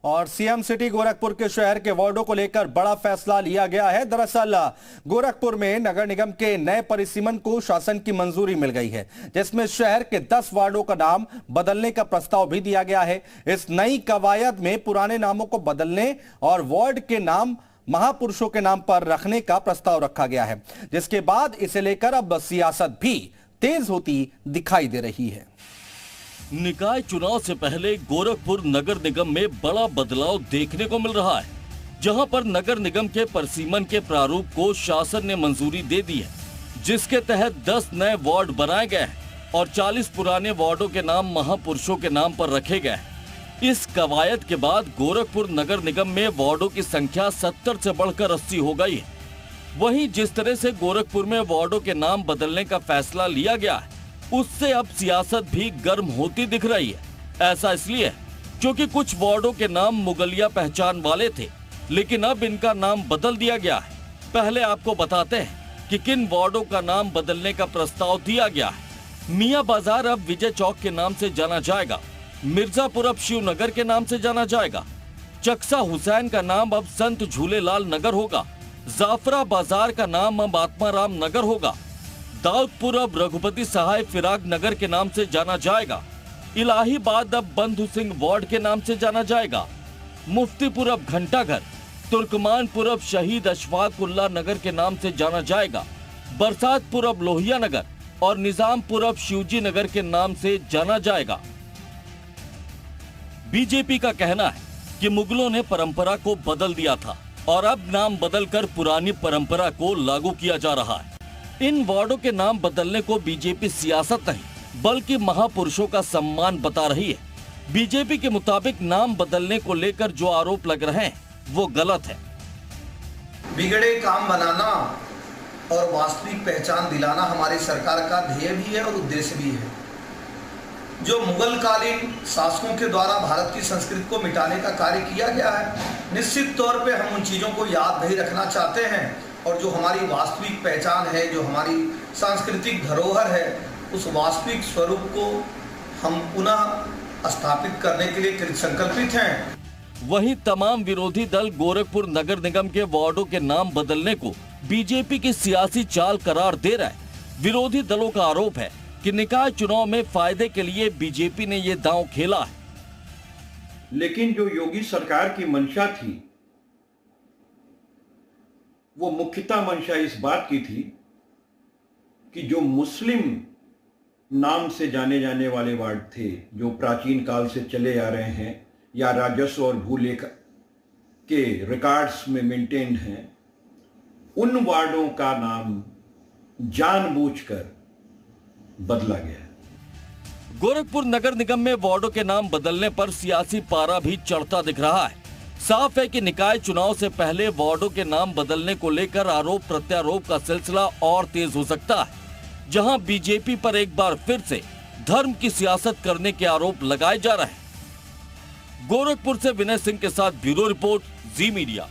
और CM city Gorakhpur के शहर के वार्डों को लेकर बड़ा फैसला लिया गया है। दरअसल गोरखपुर में नगर निगम के नए परिसीमन को शासन की मंजूरी मिल गई है, जिसमें शहर के 10 वार्डों का नाम बदलने का प्रस्ताव भी दिया गया है। इस नई कवायद में पुराने नामों को बदलने और वार्ड के नाम महापुरुषों के नाम पर रखने का प्रस्ताव रखा गया है, जिसके बाद इसे लेकर अब सियासत भी तेज होती दिखाई दे रही है। निकाय चुनाव से पहले गोरखपुर नगर निगम में बड़ा बदलाव देखने को मिल रहा है, जहां पर नगर निगम के परिसीमन के प्रारूप को शासन ने मंजूरी दे दी है, जिसके तहत 10 नए वार्ड बनाए गए हैं और 40 पुराने वार्डों के नाम महापुरुषों के नाम पर रखे गए हैं। इस कवायद के बाद गोरखपुर नगर निगम में वार्डों की संख्या 70 से बढ़कर 80 हो गई है। वहीं जिस तरह से गोरखपुर में वार्डों के नाम बदलने का फैसला लिया गया है, उससे अब सियासत भी गर्म होती दिख रही है। ऐसा इसलिए क्योंकि कुछ वार्डों के नाम मुगलिया पहचान वाले थे, लेकिन अब इनका नाम बदल दिया गया है। पहले आपको बताते हैं कि किन वार्डों का नाम बदलने का प्रस्ताव दिया गया है। मियां बाजार अब विजय चौक के नाम से जाना जाएगा। मिर्जापुर अब शिवनगर के नाम से जाना जाएगा। चकसा हुसैन का नाम अब संत झूलेलाल नगर होगा। जाफरा बाजार का नाम अब आत्माराम नगर होगा। दाऊदपुर अब रघुपति सहाय फिराक नगर के नाम से जाना जाएगा। इलाहीबाद अब बंधु सिंह वार्ड के नाम से जाना जाएगा। मुफ्तीपुर अब घंटाघर, तुर्कमानपुर अब शहीद अशफाक उल्लाह नगर के नाम से जाना जाएगा। बरसातपुर अब लोहिया नगर और निजामपुर अब शिवजी नगर के नाम से जाना जाएगा। बीजेपी का कहना है कि मुगलों ने परंपरा को बदल दिया था और अब नाम बदलकर पुरानी परंपरा को लागू किया जा रहा है। इन वार्डों के नाम बदलने को बीजेपी सियासत नहीं बल्कि महापुरुषों का सम्मान बता रही है। बीजेपी के मुताबिक नाम बदलने को लेकर जो आरोप लग रहे हैं वो गलत है। बिगड़े काम बनाना और वास्तविक पहचान दिलाना हमारी सरकार का ध्येय भी है और उद्देश्य भी है। जो मुगल कालीन शासकों के द्वारा भारत की संस्कृति को मिटाने का कार्य किया गया है, निश्चित तौर पे हम उन चीज़ों को याद नहीं रखना चाहते हैं और जो हमारी वास्तविक पहचान है, जो हमारी सांस्कृतिक धरोहर है, उस वास्तविक स्वरूप को हम पुनः स्थापित करने के लिए कृतसंकल्पित हैं। वहीं तमाम विरोधी दल गोरखपुर नगर निगम के वार्डों के नाम बदलने को बीजेपी की सियासी चाल करार दे रहा है। विरोधी दलों का आरोप है कि निकाय चुनाव में फायदे के लिए बीजेपी ने ये दांव खेला है। लेकिन जो योगी सरकार की मंशा थी, वो मुख्यतः मंशा इस बात की थी कि जो मुस्लिम नाम से जाने जाने वाले वार्ड थे, जो प्राचीन काल से चले आ रहे हैं या राजस्व और भूलेख के रिकॉर्ड्स में मेंटेन्ड हैं, उन वार्डों का नाम जानबूझकर बदला गया। गोरखपुर नगर निगम में वार्डों के नाम बदलने पर सियासी पारा भी चढ़ता दिख रहा है। साफ है कि निकाय चुनाव से पहले वार्डों के नाम बदलने को लेकर आरोप प्रत्यारोप का सिलसिला और तेज हो सकता है, जहां बीजेपी पर एक बार फिर से धर्म की सियासत करने के आरोप लगाए जा रहे हैं। गोरखपुर से विनय सिंह के साथ ब्यूरो रिपोर्ट, जी मीडिया।